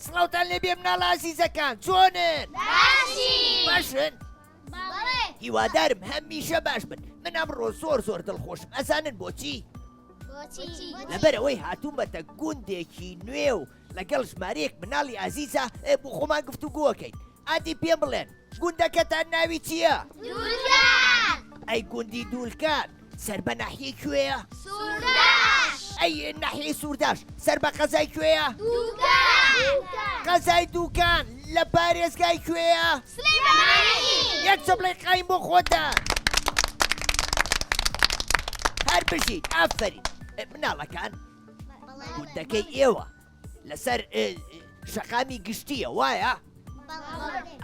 سڵاوتان لێ بێ مناڵە ئازیزەکان چۆنن؟ باشن؟ هیوادارم هەمیشە باش بن. من ئەمڕۆ زۆر دڵخۆشم. ئەزانن بۆچی؟ لەبەرەوەی هاتووم بەتە گوندێکی نوێ و لەگەڵ ژمارەیەک مناڵی ئازیزە بۆ خۆمان گفتوگۆکەین. ئادی پێم بڵێن گوندەکەتان ناوی چییە؟ دوولکان. ئەی گوندی دوولکان سەر بە ناحیەی کوێیە؟ سوورداش. ئەی ناحیەی سوورداش سەر بە قەزای کوێیە؟ دووکان. قەزای دووکان لە پارێزگای کوێیە؟ سلێمانی. یەک چە بڵێ قایم بۆ خۆتە. هەر بژین ئافرین. مناڵەکان گوندەکەی ئێوە لەسەر شەقامی گشتیە وایە؟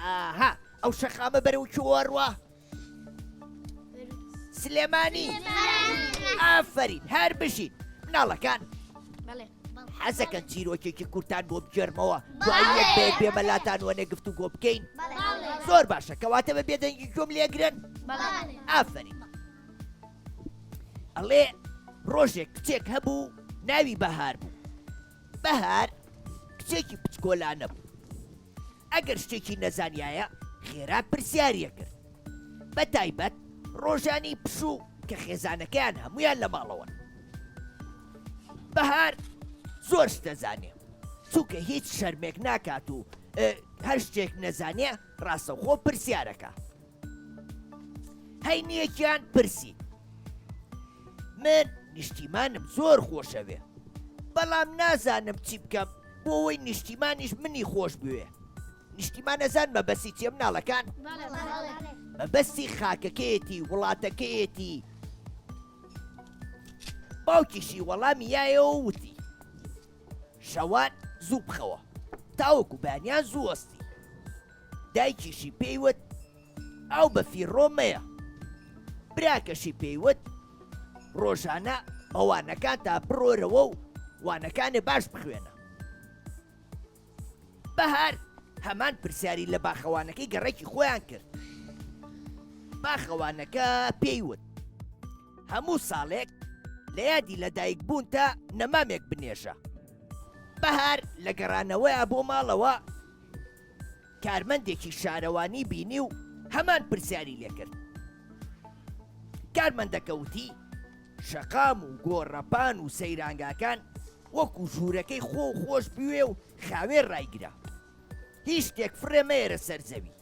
ئاها ئەو شەقامە بەرەو چۆڕوە؟ سلێمانی. ئافرین هەر بژین. مناڵەکان حەزەکەن چیرۆکێکی کورتان بۆ بگێرمەوە دوای یەک بێک بێمەلاتان وەنێ گفتوگۆ بکەین؟ زۆر باشە کەواتە بە بێدەنگی کۆم لێگرن؟ ئافرین. ئەڵێ ڕۆژێک کچێک هەبوو ناوی بەهار بوو. بەهار کچێکی پچکۆلانە بوو. ئەگەر شتێکی نەزانیایە خێرا پرسیاریە کرد. بە تایبەت ڕۆژانی پشوو کە خێزانەکەیان هەمویان لە ماڵەوە. بەهار زۆر شتەزانێ چووکە هیچ شەرمێک ناکات و هەر شتێک نەزانێ ڕاستەوخۆ پرسیارەکە. هەینیەکیان پرسی من نیشتیمانم زۆر خۆشەوێ بەڵام نازانم چی بکەم بۆ ئەوەی نیشتیمانیش منی خۆش بوێ. نیشتیمان نەزان مەبەستی چیە مناڵەکان؟ مەبەستی خاکەکەیەتی وڵاتەکەیەتی. باوکیشی وەڵامی یایەوە وتی شەوان زوو بخەوە تاوەکو بانیان زوو وەستی. دایکیشی پێیوت ئەو بە فیڕۆمەیە. براکەشی پێیوت ڕۆژانە ئەوانەکان تا بڕۆرەوە و وانەکانێ باش بخوێنە. بەهار هەمان پرسیاری لە باخەوانەکەی گەڕێکی خۆیان کرد. باخەوانەکە پێیوت هەموو ساڵێک لە یادی لەدایک بوون تا نەمامێک بنێژە. بەهار لە گەڕانەوەیە بۆ ماڵەوە کارمەندێکی شارەوانی بینی و هەمان پرسیاری لێکرد. کارمەندەکەوتی شەقام و گۆڕەپان و سەیرانگاکان وەکو ژوورەکەی خۆ و خۆش بوێ و خاوێر ڕایگرا. هیچ شتێک فرێمەیەرە سەر زەوی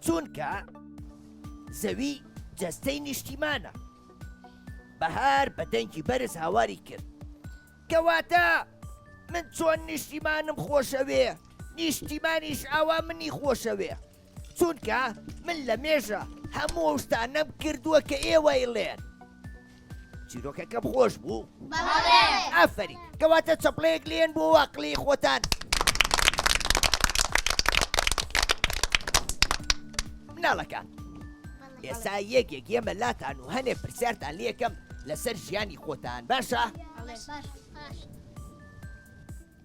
چونکە زەوی جەستەی نیشتیمانە. بەهار بە دەنگی بەرز هاواری کرد کەواتە من چۆن نیشتیمانم خۆشەوێ نیشتیمانیش ئاوا منی خۆشەوێ چونکە من لە مێژە هەموو شتانەم کردووە کە ئێوەیڵێن چیرۆکەکەم خۆش بوو ئافەری کەواتە چەپڵەیەک لێن بۆ واقعی خۆتان مناڵەکان ئێستا یەکێک ئێمە لاتان و هەنێ پرسیارتان لێکەم لەسەر ژیانی خۆتان باشە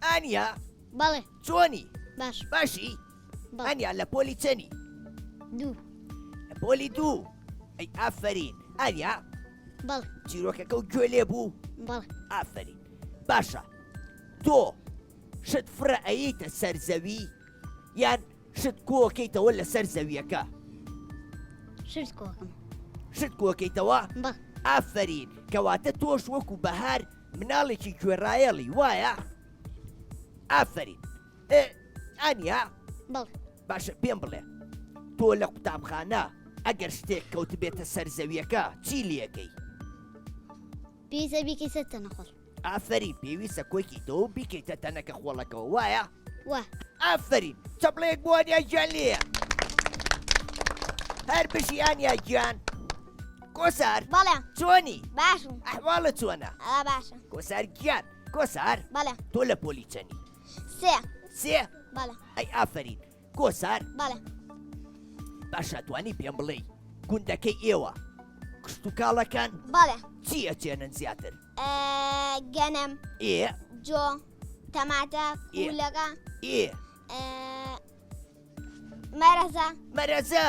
ئانیا بەڵێ چۆنی باش باشی بەڵێ. ئەنیا لە پۆلی چەنی دوو لە پۆلی دوو ئەی ئافرین ئەنیا بەڵێ چیرۆکەکە و گوێ لێ بوو بەڵێ ئافرین باشە تۆ شت فرە ئەیتە سەرزەوی یان شت کۆکەیتەوە لە سەر زەویەکە شت کۆکم شت کۆکەیتەوە بەڵێ ئافرین کەواتە تۆش وەکو بەهار مناڵێکی گوێڕایەڵی وایە ئافرین ئەنیا بەڵێ باشە پێم بڵێ تۆ لە قوتابخانە ئەگەر شتێک کەوت بێتە سەر زەویەکە چی لێکەی پێویستە بیکەی سەر تەنەخۆڵ ئافرین پێویستە کۆکی تۆ بیکەیتە تەنەکە خۆڵەکەەوە وایە وا ئافرین چەپڵەیەک بۆ ئەنیا گیان لێە هەر بشی ئەنیا گیان کۆسار بەڵێ چۆنی باشم ئەحواڵە چۆنە ئا باشە کۆسار گیان کۆسار بەڵێ تۆ لە پۆلی چەنی سێ سێ بەڵێ ئەی ئافرین کۆسار بەڵێ باشە توانی پێم بڵێ گوندەکەی ئێوە کشت و کاڵەکان بەڵێ چی ئەچێنن زیاتر گەنم ئێ جۆ تەماتە کولەکە ئێ مەرەزە مەرەزە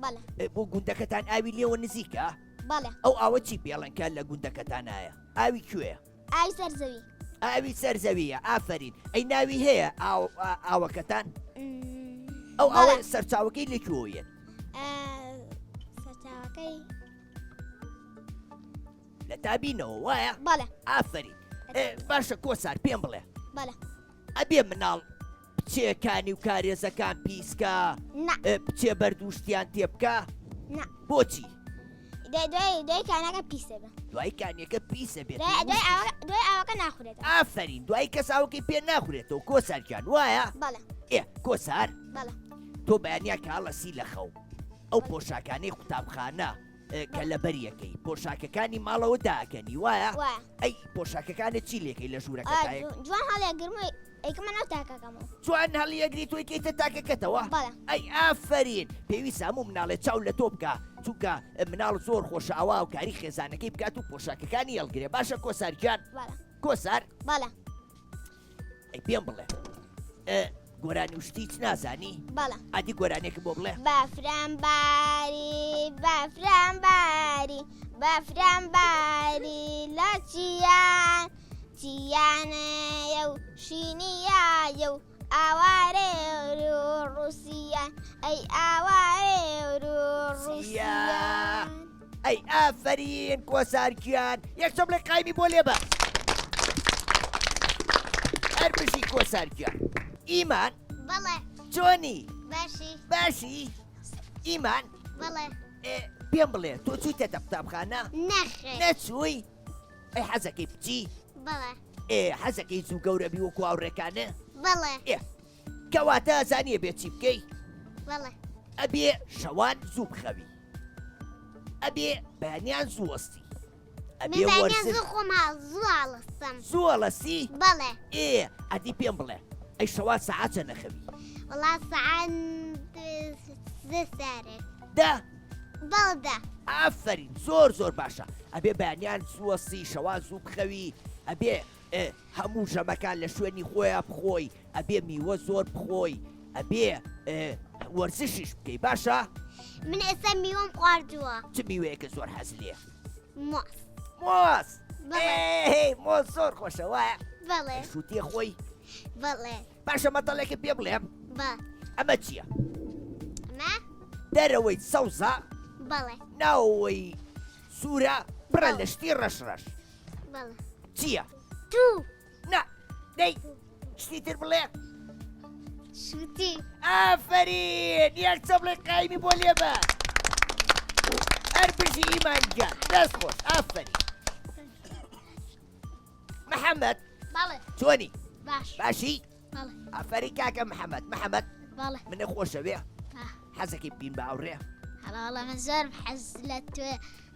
بەڵێ بۆ گوندەکەتان ئاوی لێوە نزیکە بەڵێ ئەو ئاوە چی پێڵەنکە لە گوندەکەتانایە ئاوی کوێ ئاوی سەرزەوی ئاوی سەرزەویە ئافرین ئەی ناوی هەیە ئاوەکەتان ئەو ئەوە سەرچاوەکەی لەکوێیە سەرچاوەکەی لە تابینەوە وایە بەڵێ ئافرین باشە کۆسار پێم بڵێ بەڵێ ئەبێ مناڵ بچێکانی و کارێزەکان پیسکە نا بچێ بەردووشتیان تێبکە نا بۆچی دوای کانەکە پیسە بە دوای کانیەکە پیسە بێت دوای ئاوەکە ناخورێتەوە ئافرین دوای کەساوەکەی پێ ناخورێتەوە کۆسارگیان وایە بەڵێ کۆسار بەڵێ تۆ بەیانیا کە هەڵەسی لە خەو ئەو پۆشاکانەی قوتابخانە کە لە بەریەکەی پۆشاکەکانی ماڵەوە داکەنی وایە وایە ئەی پۆشاکەکانت چی لێکەی لە ژوورەکە جوان هەڵێ گرمە ئەیکەمە ناو تاکەکەمەوە جوان هەڵیەگری تۆی کەیتە تاکەکەتەوە بەڵێ ئەی ئافرین پێویست هەموو مناڵێت چاو لە تۆ بکە چونکە مناڵ زۆر خۆشەوە و کاری خێزانەکەی بکات و پۆشاکەکانی هەڵگرێ باشە کۆسارگیان بەڵێ کۆسار بەڵێ ئەی پێم بڵێ گۆرانی وشتی هیچ نازانی بەڵێ ئادی گۆرانێکە بۆ بڵێ بەفرانباری بەفرانباری بەفرانباری لە چیان چیانەیە و شینیایە و ئاوارێ و ڕووسیان ئەی ئاوارێ و ڕووسیان ئەی ئافرین کۆسارگیان یەک چۆ بڵێ قایمی بۆ لێ بە هەر بژی کۆسارگیان ئیمان بەڵێ چۆنی باشی باشی ئیمان بەڵێ پێم بڵێ تۆ چوویتە قوتابخانە نەخێ نەچووی ئەی حەزەکەی بچی بەڵێ حەزەکەی زوو گەورە بی وەکو هاوڕێکانە بەڵێ کەواتە ئازانیە بێت چی بکەی بەڵێ ئەبێ شەوان زوو بخەوی ئەبێ بەیانیان زوو وەستی ئەبێ وەرزش خۆما زوو هەڵستم زوو هەڵەستی بەڵێ ئەدی پێم بڵێ ئەی شەوان سەعات چەند نەخەوی وڵا سەعات سارێک دا بەڵدا ئافرین زۆر زۆر باشە ئەبێ بەیانیان زووەستی شەوان زوو بخەوی ئەبێ هەموو ژەمەکان لە شوێنی خۆیان بخۆی ئەبێ میوە زۆر بخۆی ئەبێ وەرزشیش بکەی باشە من ئێستا میوەم خواردووە چ میوەیەکە زۆر حەز لێ مۆس مۆس بەڵێ مۆز زۆر خۆشە وایە بەڵێ شووتێ خۆی بەڵێ باشە مەتەڵێکە پێ بڵێم بە ئەمە چییە ئەمە دەرەوەی سەوزە بەڵێ ناوەوەی سوورە بڕە لە شتی ڕەشڕەش بەڵێ چییە تو نا دەی شتی تر بڵێ شوتی ئافرین یەک چە بڵێ قایمی بۆ لێ بە هەر بژی ئیمانگیان دەست خۆش ئافرین محەممەد بەڵێ چۆنی باش باشی بەڵێ ئافەری کاکە محەممەد بەڵێ منە خۆشەوێ آه. حەزەکەی بین باوڕێ هەڵاڵە من زۆرم حەز لە توێ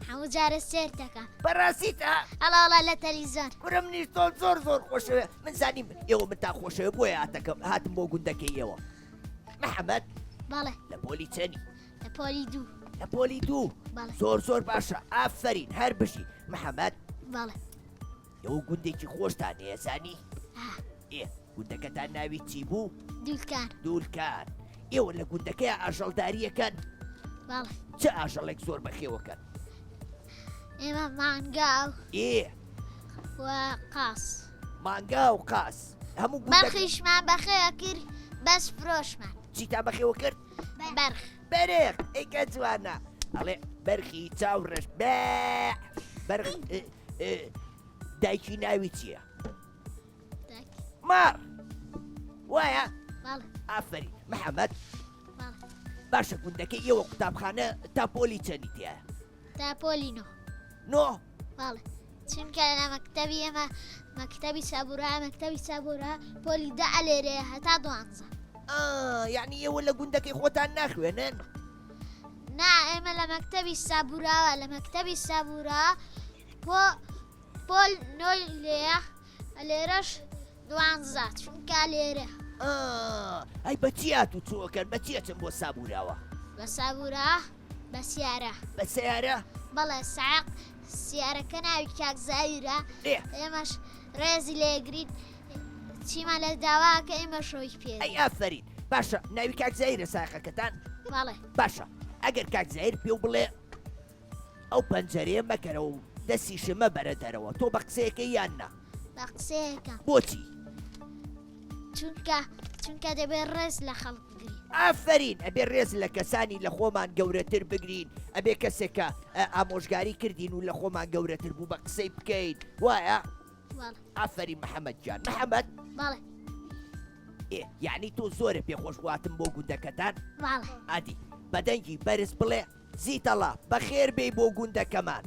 هەموو جارە سێر دەکەم بەڕاستیتە هەڵاڵە لە تەلیزۆن برم نیش تۆ زۆر خۆشەوێ من زانیم ئێوە من تا خۆشەوێ بۆیە هاتم بۆ گوندەکەی ئێوە محەممەد بەڵێ لە پۆلی چەنی لە پۆلی دوو لە پۆلی دوو بەڵێ زۆر باشە ئافرین هەر بشی محەممەد بەڵێ ئەوە گوندێکی خۆشتان هێزانی آه. ئێ گوندەکەتان ناوی چی بوو دوولکان دوولکان ئێوە لە گوندەکەی ئاژەڵداریەکەن بەڵێ چه ئاژەڵێک زۆر بەخێوەکەن ئێمە مانگاو ئێ و قاس مانگا و قاس هەموو بەرخیشمان بەخێوە کرد بەس فرۆشمان چیتا بەخێوە کرد بەرخ بەرێخ ئەیکە جوانە ئەڵێ بەرخی چاوڕێش بەرخ دایکی ناوی چییە مار وایە بەڵێ ئافری محەممەد بەڵێ باشە گوندەکەی ئێوە قوتابخانە تا پۆلی چەندی تایە تا پۆلی نۆ نۆ بەڵێ چونکە لە مەکتەبی ئێمە مەکتەبی سابورا پۆلی دە لێرەیە هەتا 12 یعنی ئێوە لە گوندەکەی خۆتان ناخوێنن نا ئێمە لە مەکتەبی سابوراوە لە مەکتەبی سابورا پۆل نۆی لێە لێرەش 12 چونکە لێرە ئەی بەچیات و چووەکەن بەچیەچم بۆ سابوراوە بە سابورا بە سیارە بە سیارە بەڵێ ساق سیارەکە ناوی کاکزاویرە ئێ ئێمەش ڕێزی لێگرین چیمان لە داواکە ئێمە شۆی پێ ئەی ئافرین باشە ناوی کاکزایرە ساقەکەتان بەڵێ باشە ئەگەر کاکزایر پێ بڵێ ئەو پەنجەرەیە مەکەرەوە و دەستی شمە بەرە دەرەوە تۆ بە قسەیەکە یاننا بە قسەیەکەم بۆچی چونکە دەبێت ڕێز لە خەڵک بگرین ئافرین ئەبێ ڕێز لە کەسانی لە خۆمان گەورەتر بگرین ئەبێ کەسێکە ئامۆژگاری کردین و لە خۆمان گەورەتر بوو بە قسەی بکەین وایە بەڵێ ئافرین محەممەد جان محەممەد بەڵێ یعنی تۆ زۆرە پێخۆشواتم بۆ گوندەکەتان بەڵێ ئادی بەدەنگی بەرز بڵێ زیتەڵا بەخێر بێ بۆ گوندەکەمان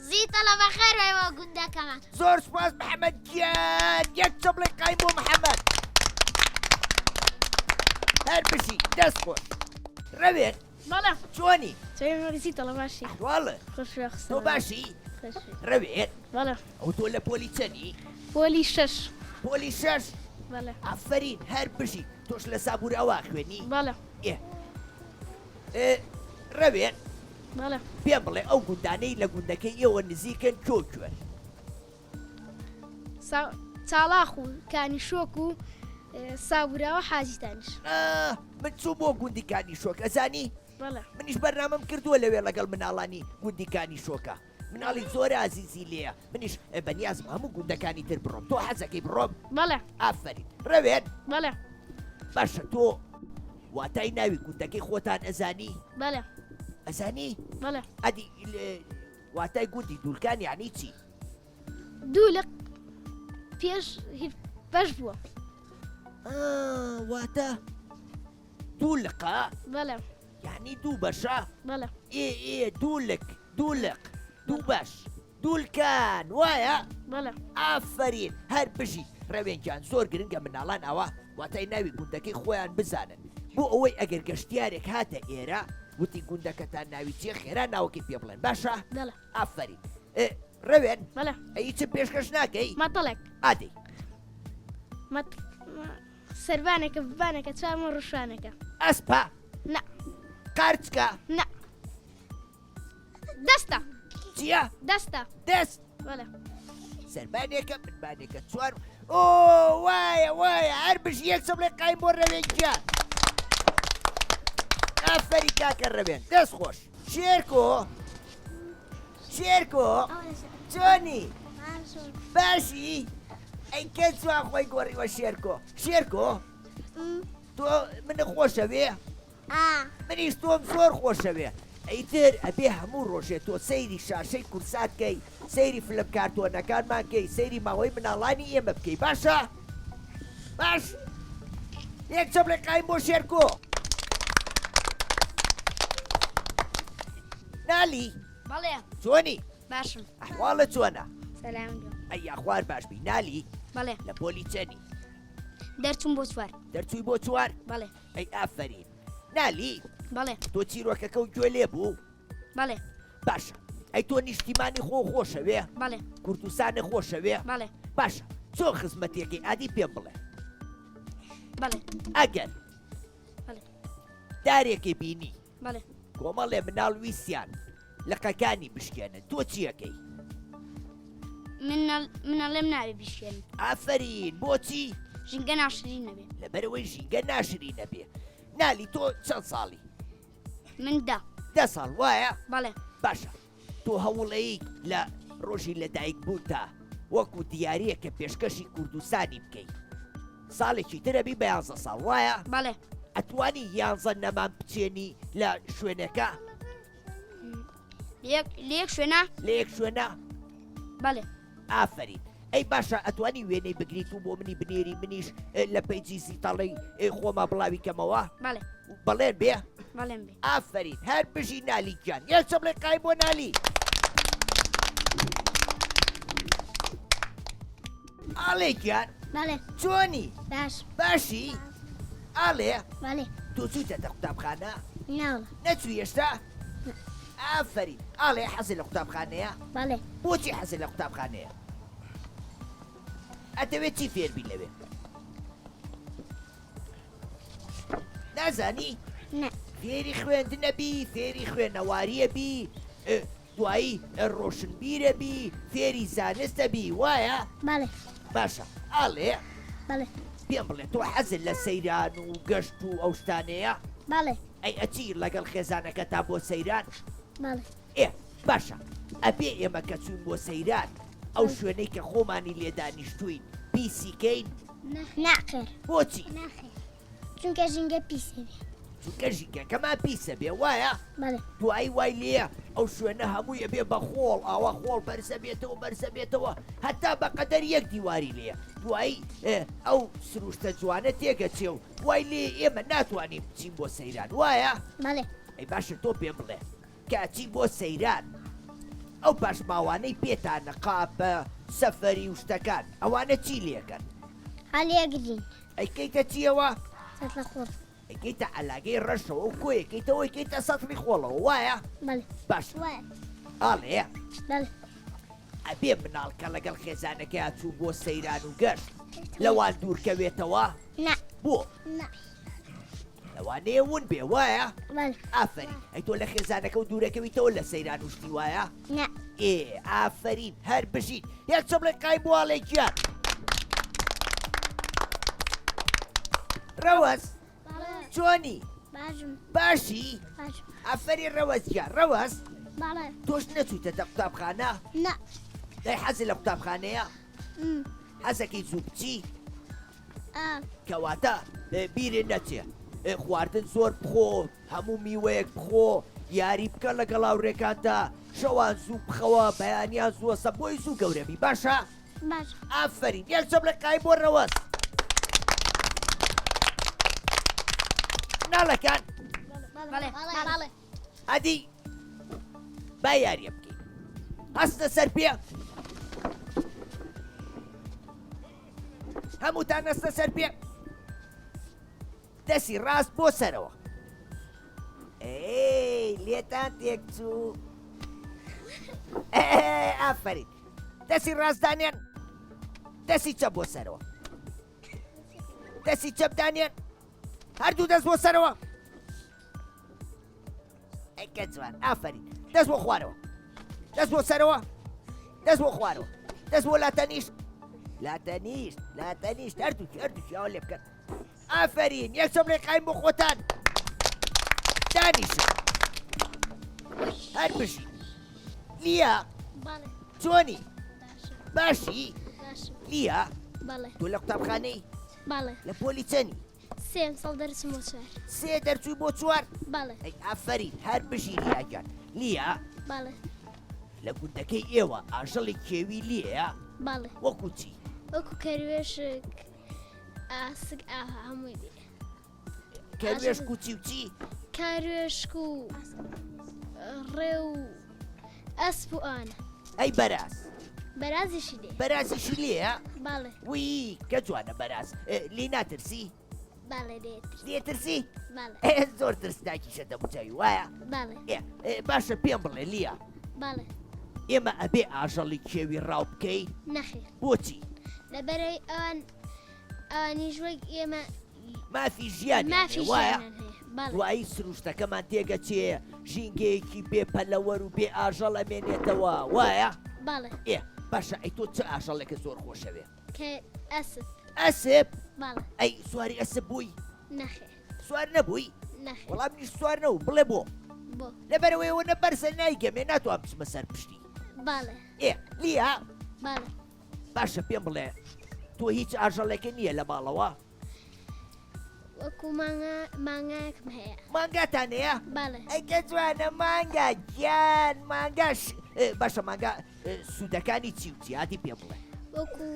زیتە لە بەخێر بێەوە گوندەکەمان زۆر سپاس محەممەد گیان یەک چەبڵێ قایم بۆ محەممەد هەر بشی دەست خۆش ڕەوێن بەڵێ چۆنی چۆنی تەڵە باشی واڵە خۆشوێ تۆ باشی ڕەوێن بەڵێ ئەو تۆ لە پۆلی چەنی پۆلی 6 پۆلی 6 بەڵێ ئافرین هەر بشی تۆش لە سابوورەوە خوێنی بەڵێ ڕەوێن بەڵێ پێم بڵێ ئەو گوندانەی لە گوندەکەی ئێوە نزیکن چۆکوێن چاڵاخ و کانی شۆک و سابوراوە حاجیتانش من چوو بۆ گوندیکانی شۆک ئەزانی بەڵێ منیش بەرنامەم کردووە لەوێ لەگەڵ مناڵانی گوندیکانی شۆکە مناڵی زۆر ئازیزی لێیە منیش بەنیازم هەموو گوندەکانی تر بڕۆم تۆ حەزەکەی بڕۆم بەڵێ ئافرین ڕەوێن بەڵێ باشە تۆ واتای ناوی گوندەکەی خۆتان ئەزانی بەڵێ ئەزانی بەڵێ ئەدی واتای گوندی دوولکان یعنی چی دوو لە پێش بەش بووە واتە دوولقە بەڵێ یعنی دوو بەشە بەڵێ دوولق دوو بەش دوولکان وایە بەڵێ ئافرین هەر بژی ڕەوێنجان زۆر گرنگە مناڵان ئەوە واتای ناوی گوندەکەی خۆیان بزانن بۆ ئەوەی ئەگەر گەشتیارێک هاتە ئێرە وتی گوندەکەتان ناوی چیە خێرا ناوەکەی پێ بڵێن باشە بەڵێ ئافرین ڕەوێن بەڵێ ئەی چ پێشکەش ناکەی مەتەڵێک ئادەی سەربانێکە ببانێکە چامە ڕوشانەکە ئەسپا نا قارچکە نا دەستە چییە دەستە دەست بەڵێ سەربانێکە منبانێکە چوار وایە هەر بژ یەک چەبڵێ قایم بۆ ڕەوێنجان ئافەری کاکە ڕەوێن دەست خۆش شێرکۆ چۆنی باشی ئەی کە چوان خۆی گۆڕیوە شێرکۆ تۆ منە خۆشەوێ منیش تۆم زۆر خۆشەوێ ئەیتر ئەبێ هەموو ڕۆژێت تۆ سەیری شاشەی کورساتکەی سەیری فلم کارتۆنەکانمانکەی سەیری ماوەی مناڵانی ئێمە بکەی باشە باش یەک چەبڵێ قایم بۆ شێرکۆ نالی بەڵێ چۆنی باشم ئەحواڵە چۆنە سەلام ئەی ئەخوار باش بی نالی بەڵێ لە پۆلی چەنی دەرچوون بۆ چوار دەرچووی بۆ چوار بەڵێ ئەی ئافرین نالی بەڵێ تۆ چیرۆکەکە و گوێ لێ بوو بەڵێ باشە ئەی تۆ نیشتیمانی خۆشەوێ بەڵێ کوردستانی خۆشەوێ بەڵێ باشە چۆن خزمەتێکی ئادی پێم بڵێ بەڵێ ئەگەر بەڵێ دارێکی بینی بەڵێ کۆمەڵێ مناڵ ویسیان لە قەکانی بشکێنن تۆ چیەکەی منەڵێم ناوێ بیشێن ئافرین بۆچی ژینگە ناشرین نەبێ لەبەرەوەی ژینگە ناشری نەبێ نالی تۆ چەند ساڵی من دا 10 ساڵ وایە بەڵێ باشە تۆ هەوڵەیە لە ڕۆژی لەدایک بوون تا وەکو دیارەیە کە پێشکەشی کوردستانی بکەیت ساڵێکی ترەبی بە 11 ساڵ وایە بەڵێ ئەتوانی 11 نەمان بچێنی لە شوێنەکە لێک شوێنە لە یەک شوێنە بەڵێ ئافرین ئەی باشە ئەتوانی وێنەی بگریت و بۆ منی بنێری منیش لە پەیجی زیتەڵی خۆما بڵاوی کەمەوە بەڵێ بەڵێن بێ بەڵێم بێ ئافرین هەر بژی نالی گیان یەکچە بڵێ قای بۆ نالی ئاڵێ گیان بەڵێ چۆنی باش باشی ئاڵێ بەڵێ تۆ چوویتە قوتابخانە ناوڵە نەچوو هێشتا ئافرین ئاڵێ حەزی لە قوتابخانەیە بەڵێ بۆچی حەزی لە قوتابخانەیە ئەتەوێت چی فێربی لەوێ نازانی نە فێری خوێندنە بی فێری خوێنەواریە بی دوایی ڕۆشنبیرە بی فێری زانستە بی وایە بەڵێ باشە ئاڵێ بەڵێ پێم بڵێ تۆ حەزت لە سەیران و گەشت و ئەو شتانەیە بەڵێ ئەی ئەچی لەگەڵ خێزانەکە تا بۆ سەیران بەڵێ ئێ باشە ئەبێ ئێمە کە چوون بۆ سەیران ئەو شوێنەی کە خۆمانی لێدانیشتوین پیسیکەین ناخێر بۆچی ناخێر چونکە ژینگە پیسێ بێ چونکە ژینگەکەمان پیسە بێ وایە بەڵێ دوایی وای لێە ئەو شوێنە هەموویە بێ بە خۆڵ ئاوا خۆڵ بەرزە بێتەوە هەتا بە قەدەر یەک دیواری لێە دوایی ئەو سروشتە جوانە تێگەچێ و وای لێ ئێمە ناتوانین بچین بۆ سەیران وایە بەڵێ ئەی باشە تۆ پێ بڵێ کاچی بۆ سەیران ئەو پاشماوانەی پێتانە قاپە سەفەری و شتەکان ئەوانە چی لێکەن هەڵێگرین ئەیکەیتە چیەوە سەد لە خۆڵ ئەیکەیتە ئەلاگەی ڕەشەوە و کۆیەکەیتەوە ئەیکەیتە سەتری خۆڵەوە وایە بەڵێ باش وایە ئاڵێ بەڵێ ئەبێ مناڵکە لەگەڵ خێزانەکە چوو بۆ سەیران و گەشت لەوان دوورکەوێتەوە نا بۆ نا لەوانەیە ون بێ وایە بەڵێ ئافرین ئەی تۆ لە خێزانەکە و دوورەکەویتەوە لە سەیران وشتی وایە نا ئێ ئافرین هەر بژیت یەکچە بڵێ قای بواڵێ گیان ڕەوەز چۆنی باشم باشی باشم ئافری ڕەوەز گیان ڕەوەز بەڵێ تۆش نەچوویتە قوتابخانە نا دای حەزی لە قوتابخانەیە حەزەکەی زوو بچی کەواتە بیرێ نەچێ خواردن زۆر بخۆ هەموو میوەیەک بخۆ یاری بکە لەگەڵ هاوڕێکاندا شەوان زوو بخەوە بەیانیان زووەسە بۆی زوو گەورەبی باشە باش ئافرین یەکچە بڵێ قای بۆ ڕەوەز ناڵەکان بەڵێ بەڵێ ئەدی با یاریە بکەین هەستە سەر پێ هەمووتان هەستە سەر پێ دەستی ڕاست بۆ سەرەوە ئێ لێتان تێک چوو ئافرین دەستی ڕاستدانیان دەستی چەپ بۆ سەرەوە دەستی چەپدانیان هەردوو دەست بۆ سەرەوە ئەی کە جوان ئافرین دەست بۆ خوارەوە دەست بۆ سەرەوە دەست بۆ خوارەوە دەست بۆ لاتەنیشت لاتەنیشت هەردووکی ئەوە لێ بکەن ئافرین یەکچە بڵێ قایم بۆ خۆتان دانیشن هەر بژی لیا بەڵێ چۆنی باشم باشی باشم لیا بەڵێ تۆ لە قوتابخانەی بەڵێ لە پۆلی چەنی سێم ساڵ دەرسم بۆ چوار سێ دەرچووی بۆ چوار بەڵێ ئەی ئافرین هەر بژی لیاگەن لیا بەڵێ لە گوندەکەی ئێوە ئاژەڵی کێوی لێیە بەڵێ وەکو چی وەکو کەروێشک ئاسک هەمووی بێ کەروێش کوچی و چی کاروێشک و ڕێ و ئەسپ و ئانە ئەی بەراز بەرازیشی لێ بەرازیشی لێە باڵێ وی کە جوانە بەراز لی ناترسی باڵێ دێت لێترسی باڵێ زۆر ترسناکیشە دەموچوی وایە باڵێ باشە پێم بڵێ لیا باڵێ ئێمە ئەبێ ئاژەڵی کێوی ڕاو بکەی نەخێر بۆچی لەبەرەوەی ئەوانی ژوەک ئێمە مافی ژیان مافی وایە ژیانیان هەیە باڵێ دوایی سروشتەکەمان تێگەچێ ژینگەیەکی بێ پەلەوەر و بێ ئاژەڵ ئەمێنێتەوە وایە باڵێ باشە ئەی تۆ چه ئاژەڵێکە زۆر خۆشەوێ کە ئەسب ئەسب باڵێ ئەی سواری ئەسب بووی نەخێر سوار نەبووی نەخێر وەڵام نیش سوار نەبوو بڵێ بۆ بۆ لەبەرەوەیەوە نەبەرسە نایگەمێ ناتوان بچمە سەر پشتی باڵێ لیا باڵێ باشە پێم بڵێ تۆ هیچ ئاژەڵێکە نییە لە ماڵەوە وەکو مانگایەکم هەیە مانگاتان هەیە باڵێ ئەیکە جوانە مانگا گیان مانگاش باشە مانگا سوودەکانی چی و چیاتی پێم بڵێ وەکو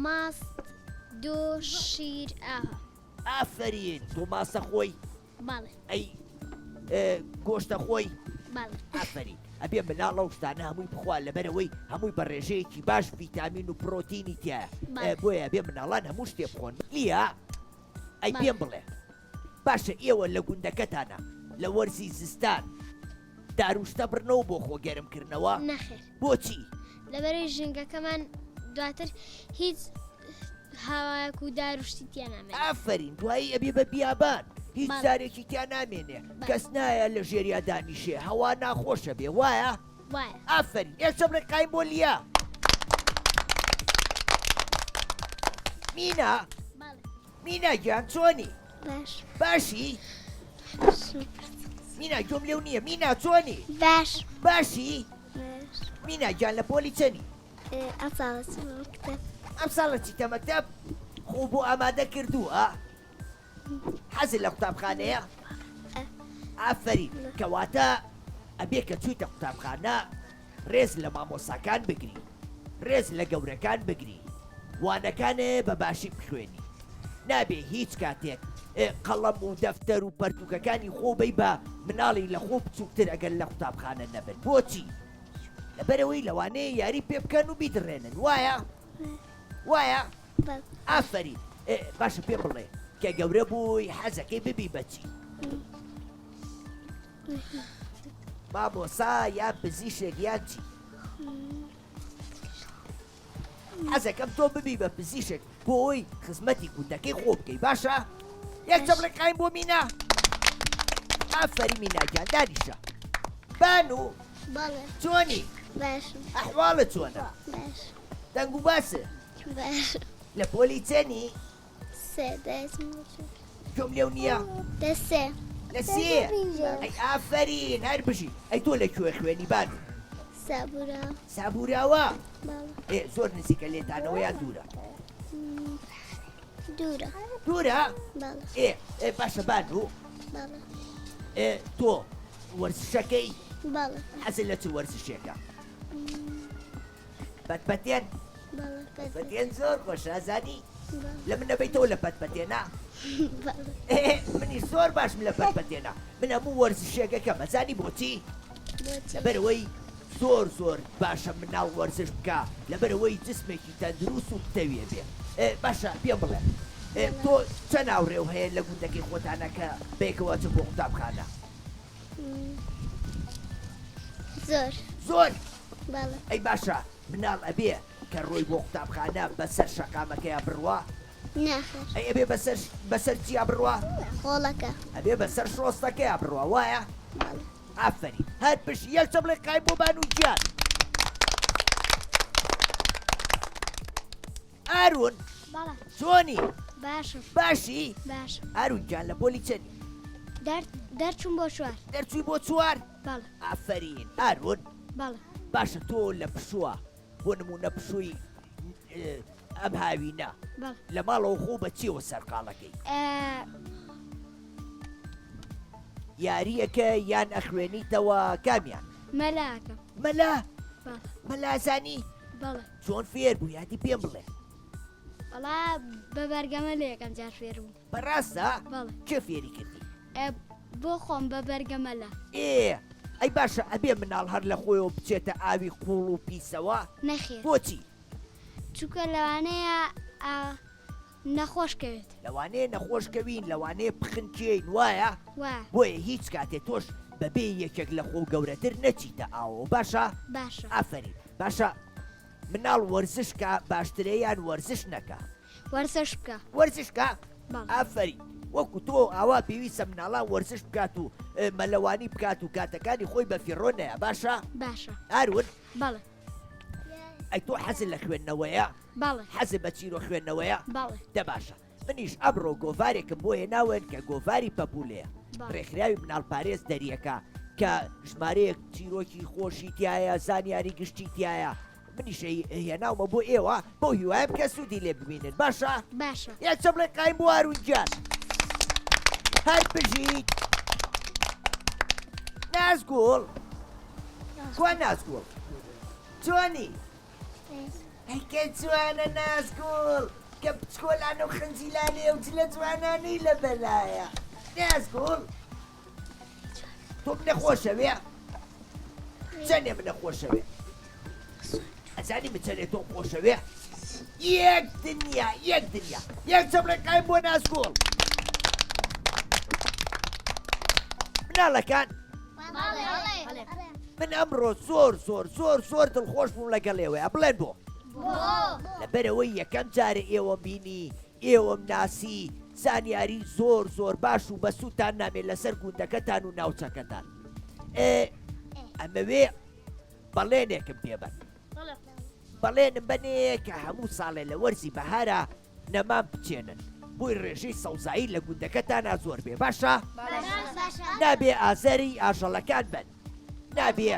ماست دۆ شیر ئاها ئافرین تۆ ماسە خۆی باڵێ ئەی گۆشتە خۆی باڵێ ئافرین ئەبێ مناڵ ئەو شتانە هەمووی بخوا لەبەرەوەی هەمووی بە ڕێژەیەکی باش ڤیتامین و پرۆتینی تایە بۆیە بێ مناڵان هەموو شتێ بخۆن لیا ئەی پێم بڵێ باشە ئێوە لە گوندەکەتانە لە وەرزی زستان داروشتە بڕنەوە بۆ خۆگەرمکردنەوە نەخێر بۆچی لەبەرەوەی ژنگەکەمان دواتر هیچ هاوایەک و داروشتی تیا نامێت ئافرین دوایی ئەبێ بە بیابان هیچ باڵێ. جارێکی تیا نامێنێ کەس نایە لە ژێریا دانیشێ هەوا ناخۆشە بێ وایە وایە ئافرین ئێستا بڵێ قایم بۆ لیا مینا باڵێ مینا گیان چۆنی باش باشی مینا گوم لێو نییە مینا چۆنی باش باشی باش مینا گیان لە پۆلی چەنی ئەم ساڵە کتاب ئەم ساڵە چیتە مەکتەب خۆ بۆ ئامادە کردووە حەزی لە قوتابخانەیە ئافرین کەواتە ئەبێ کە چوویتە قوتابخانە ڕێز لە مامۆساکان بگری ڕێز لە گەورەکان بگری وانەکانێ بە باشی بخوێنی نابێ هیچ کاتێک قەڵەم و دەفتەر و پەرتوکەکانی خۆ بەی بە مناڵی لە خۆ بچووکتر ئەگەر لە قوتابخانە نەبن بۆچی لەبەرەوەی لەوانەیە یاری پێ بکەن و بیدڕێنن وایە ئافرین باشە پێ بڵێ کە گەورە بووی حەزەکەی ببی بەچی مامۆسا یان پزیشێک یان چی حەزەکەم تۆ ببی بە پزیشێک بۆی خزمەتی گوندەکەی خۆ بکەی باشە یەک چە بڵێ قایم بۆ مینا ئافەری میناگیان دانیشە بانو باڵێ چۆنی باش ئەحواڵە چۆنە باش دەنگ و باسە باش لە پۆلی چەنی سێ دەسم گوم لێو نییە دەسێ لە سێ ئەی ئافەرین هەر بژی ئەی تۆ لەکوێ خوێنی بانو سابورا سابوراوە باڵێ زۆر نزیکە لێتانەوە یان دوورە دوورە دوورە باڵێ باشە بانو باڵێ تۆ وەرزشەکەی باڵێ حەزت لە چ وەرزشێکە پەتپەتێن باڵێ پەتێن زۆر خۆشە زانی لە من نەبەیتەوە لە پەتپەتێنە منی زۆر باشم لە پەتپەتێنە من هەموو وەرزشێکەکەم ئەزانی بۆچی لەبەرەوەی زۆر باشە مناڵ وەرزش بکە لەبەرەوەی جسمێکی تەندروست و تەویە بێ باشە پێم بڵێ تۆ چەند ناوڕێو هەیە لە گوندەکەی خۆتانەکە بێکەوە چ بۆ قوتابخانە زۆر باڵێ ئەی باشە مناڵ ئەبێ کە ڕۆی بۆ قوتابخانە بەسەر شەقامەکەیە بڕوە ناخێر ئەی ئەبێ بەسەر چیا بڕوە خۆڵەکە ئەبێ بەسەر شۆستەکەیە بڕوە وایە باڵێ ئافەری هەر پشت یەک چە بڵێ قای بۆ بانو گیان ئارون باڵێ چۆنی باشم باشی باش ئارون گیان لە پۆلی چەنی دەرچوم بۆ چوار دەرچووی بۆ چوار باڵێ ئافەرین ئارون باڵێ باشە تۆ لە پشووە بۆ نمونە پشووی ئەم هاوینە باڵێ لە ماڵەوە خۆ بە چیەوە سەرقاڵەکەی یاریەکە یان ئەخوێنیتەوە کامیان مەلاکە مەلا باڵێ مەلازانی باڵێ چۆن فێر بوو یادی پێم بڵێ وەڵا بە بەرگەمە لە یەکەم جار فێر بووم بەڕاستە باڵێ چه فێری کردی بۆ خۆم بە بەرگەمەلا ئەی باشە ئەبێ مناڵ هەر لە خۆیەوە بچێتە ئاوی قوڵ و پیسەوە نەخێر بۆچی چووکە لەوانەیە نەخۆشکەوێت لەوانەیە نەخۆشکەوین لەوانەیە بخنکێین وایە وا بۆیە هیچ کاتێ تۆش بەبێ یەکێک لە خۆ گەورەتر نەچیتە ئاوە باشە باشە ئافرین باشە مناڵ وەرزشکە باشترەیان وەرزش نەکە وەرزش بکە وەرزشکە بەڵێ. ئافرین وەکو تۆ ئاوا پێویستە مناڵان وەرزش بکات و مەلەوانی بکات و کاتەکانی خۆی بە فیڕۆنەیە باشە باشە ئارون بەڵێ ئەی تۆ حەزت لە خوێندنەوەیە بەڵێ حەزت بە چیرۆ خوێندنەوەیە بەڵێ دە باشە منیش ئەمڕۆ گۆڤارێکم بۆ هێناوێن کە گۆڤاری پەپولەیە بەڵێ. ڕێکخراوی مناڵپارێز دەریەکە کە ژمارەیەک چیرۆکی خۆشی تایە زانیاری گشتی تایە منیش هێناومە بۆ ئێوە بۆ هیوایم کە سوودی لێ ببینن باشە باشە یا چە بڵێ قایم بۆ ئاروونجان هەر بژیت نازگوڵ کوا نازگوڵ چۆنی ئەیکە جوانە نازگوڵ کە بچکۆلان و خنجیلانێ و جلە جوانانەی لە بەلایە نازگوڵ تۆ منەخۆشەوێ چەندێ منەخۆشەوێ ئەزانی من چەندێ تۆ خۆشەوێ یەک دنیا یەک چە بڵێ قایم بۆ نازگوڵ مناڵەکان من ئەمڕۆ زۆر دڵخۆش بووم لەگەڵێوەیە بڵێن بۆ لەبەرەوەی یەکەم جارە ئێوە بینی ئێوەم ناسی زانیاری زۆر باش و بەسووتان نامێت لەسەر گوندەکەتان و ناوچەکەتان ئەمەوێ بەڵێنێکم پێبەن بەڵێنم بەنێ کە هەموو ساڵێ لە وەرزی بەهارە نەمان بچێنن بۆی ڕێژەی سەوزایی لە گوندەکەتانە زۆر بێ باشە نابێ ئازەری ئاژەڵەکان بن نابێ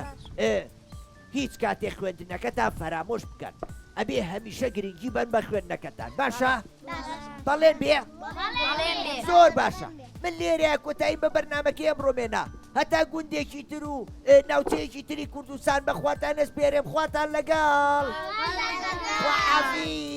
هیچ کاتێک خوێندنەکەتان فەرامۆش بکەن ئەبێ هەمیشە گرنگی بن بە خوێندنەکەتان باشە بەڵێن بێ زۆر باشە من لێرەیە کۆتایی بە بەرنامەکەی ئەمڕۆمێنا هەتا گوندێکی تر و ناوچەیەکی تری کوردستان بەخواتان ئەسپێرێم خواتان لەگەڵ خواحافیز